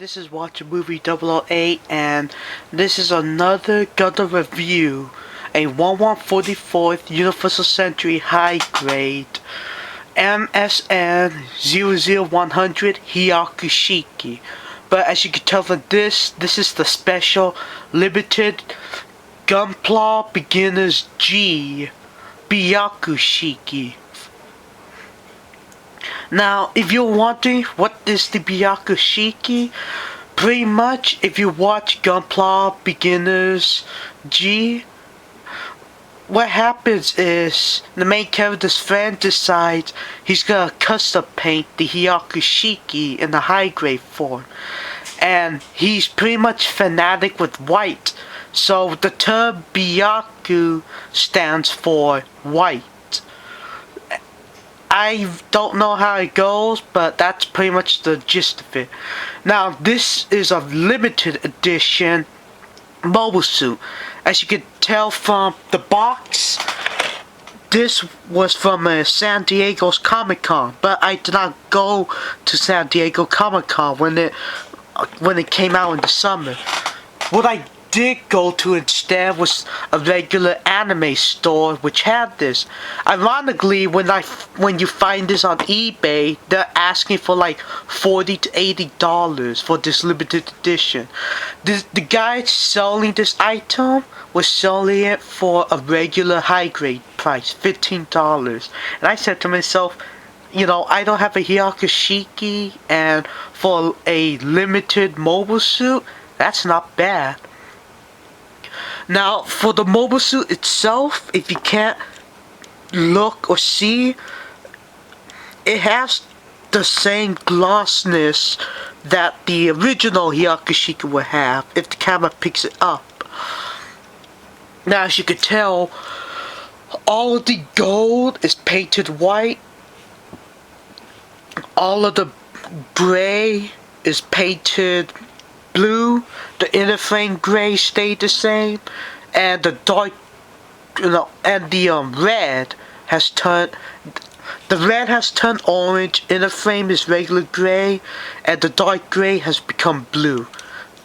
This is Watch a Movie 008, and this is another Gundam review. A 1144th Universal Century High Grade MSN 00100 Hyaku Shiki. But as you can tell from this is the special limited Gunpla Beginners G Byaku Shiki. Now, if you're wondering what is the Hyaku Shiki, pretty much if you watch Gunpla Beginners G, what happens is the main character's friend decides he's gonna custom paint the Hyaku Shiki in the high grade form. And he's pretty much fanatic with white, so the term Byaku stands for white. I don't know how it goes, but that's pretty much the gist of it. Now, this is a limited edition mobile suit. As you can tell from the box, this was from San Diego's Comic-Con, but I did not go to San Diego Comic-Con when it came out in the summer. What I did go to instead was a regular anime store which had this. Ironically, when you find this on eBay, they're asking for like $40 to $80 for this limited edition. The guy selling this item was selling it for a regular high grade price, $15. And I said to myself, you know, I don't have a Hyaku Shiki, and for a limited mobile suit, that's not bad. Now, for the mobile suit itself, if you can't look or see, it has the same glossness that the original Hyaku Shiki would have if the camera picks it up. Now, as you can tell, all of the gold is painted white. All of the gray is painted blue. The inner frame gray stayed the same, and the dark, and the red has turned. The red has turned orange. Inner frame is regular gray, and the dark gray has become blue.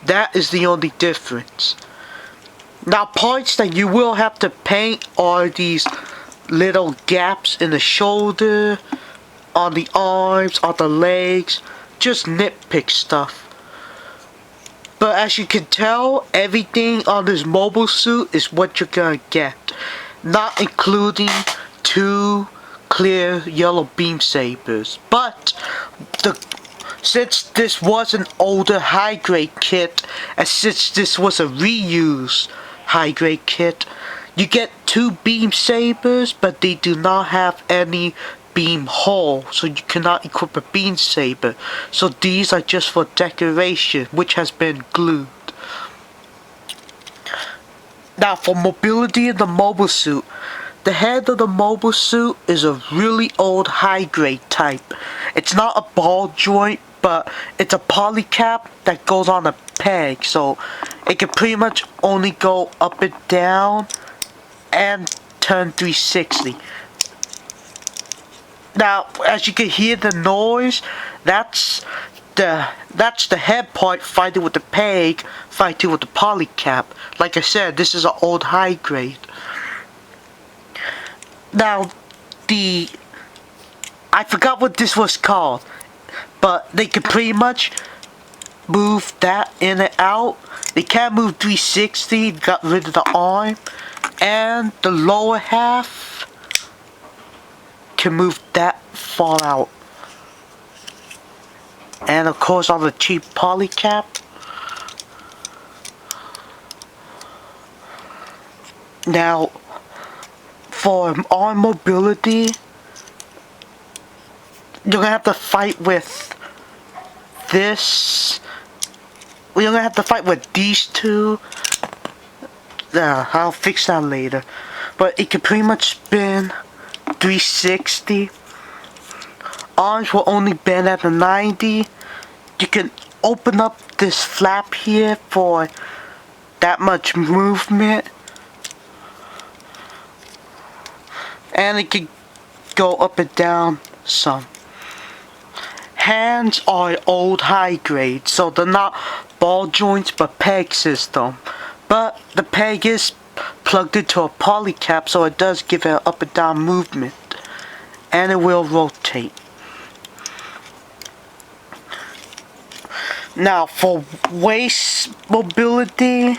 That is the only difference. Now, parts that you will have to paint are these little gaps in the shoulder, on the arms, on the legs, just nitpick stuff. But as you can tell, everything on this mobile suit is what you're gonna get, not including two clear yellow beam sabers. But since this was an older high grade kit, and since this was a reused high grade kit, you get two beam sabers, but they do not have any beam hole, so you cannot equip a beam saber. So these are just for decoration, which has been glued. Now, for mobility in the mobile suit, the head of the mobile suit is a really old high grade type. It's not a ball joint, but it's a poly cap that goes on a peg, so it can pretty much only go up and down and turn 360. Now, as you can hear the noise, that's the head part fighting with the peg, fighting with the poly cap. Like I said, this is an old high grade. Now, I forgot what this was called, but they can pretty much move that in and out. They can't move 360, got rid of the arm, and the lower half can move that far out. And of course, on the cheap poly cap. Now, for arm mobility, you're gonna have to fight with this. You're gonna have to fight with these two. I'll fix that later. But it can pretty much spin 360. Arms will only bend at a 90. You can open up this flap here for that much movement, and it can go up and down some. hands are old high grade, so they're not ball joints but peg system. But the peg is plugged into a poly cap, so it does give it an up and down movement, and it will rotate. Now for waist mobility,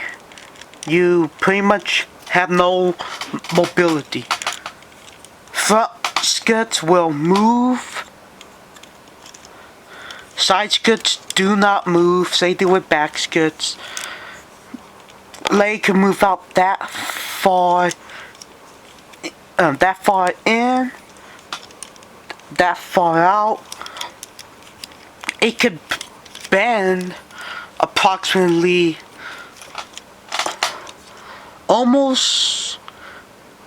you pretty much have no mobility. Front skirts will move. Side skirts do not move. Same thing with back skirts. Leg can move out that far in, that far out. It could bend approximately almost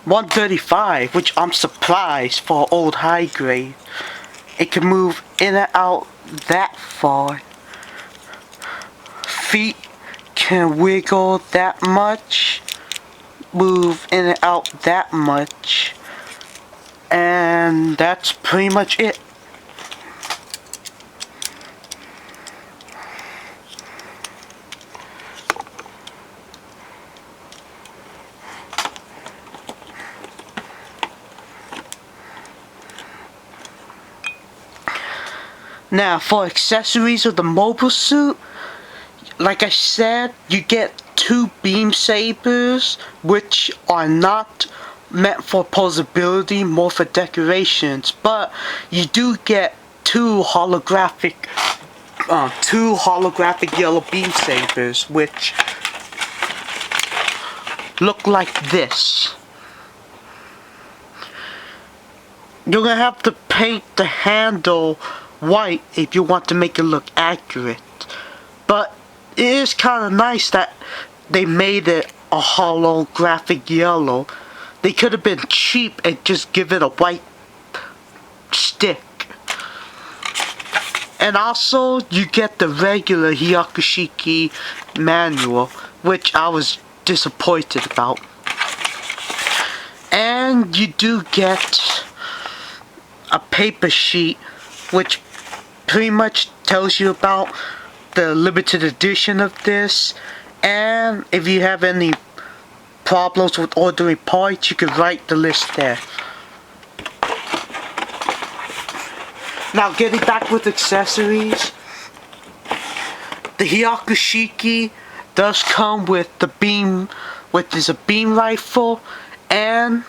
135, which I'm surprised for old high grade. It can move in and out that far. Feet can wiggle that much, move in and out that much, and that's pretty much it. Now for accessories of the mobile suit, like I said, you get 2 beam sabers, which are not meant for posability, more for decorations, but you do get 2 holographic yellow beam sabers, which look like this. You're gonna have to paint the handle white if you want to make it look accurate, but it is kind of nice that they made it a holographic yellow. They could have been cheap and just give it a white stick. And also you get the regular Hyaku Shiki manual, which I was disappointed about. And you do get a paper sheet which pretty much tells you about the limited edition of this, and if you have any problems with ordering parts, you can write the list there. Now getting back with accessories, the Hyaku Shiki does come with the beam, which is a beam rifle, and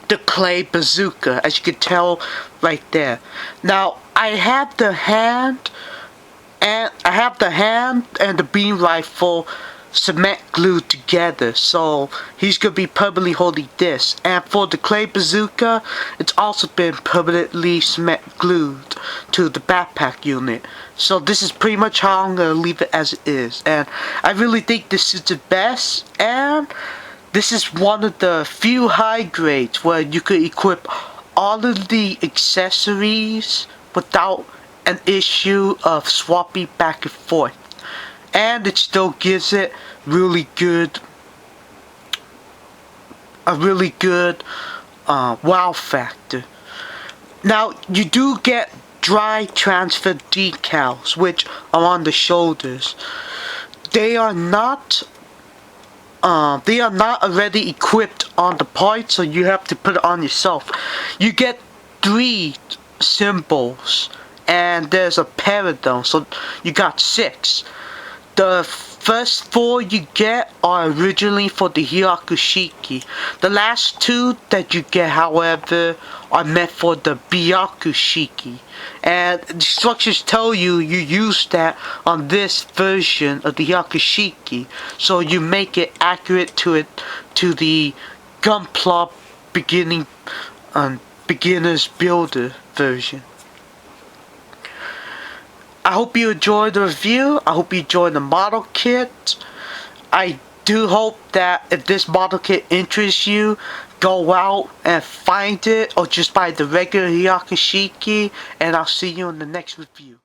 the clay bazooka, as you can tell right there. Now I have the hand and the beam rifle cement glued together, so he's gonna be permanently holding this. And for the clay bazooka, it's also been permanently cement glued to the backpack unit. So this is pretty much how I'm gonna leave it as it is, and I really think this is the best, and this is one of the few high grades where you could equip all of the accessories without an issue of swapping back and forth, and it still gives it a really good wow factor. Now you do get dry transfer decals, which are on the shoulders. They are not already equipped on the part, so you have to put it on yourself. You get 3 symbols, and there's a pair of them, so you got 6. The first 4 you get are originally for the Hyaku Shiki. The last 2 that you get, however, are meant for the Byaku Shiki. And the instructions tell you use that on this version of the Hyaku Shiki, so you make it accurate to the Gunpla beginner's builder version. I hope you enjoyed the review. I hope you enjoyed the model kit. I do hope that if this model kit interests you, go out and find it, or just buy the regular Hyaku Shiki, and I'll see you in the next review.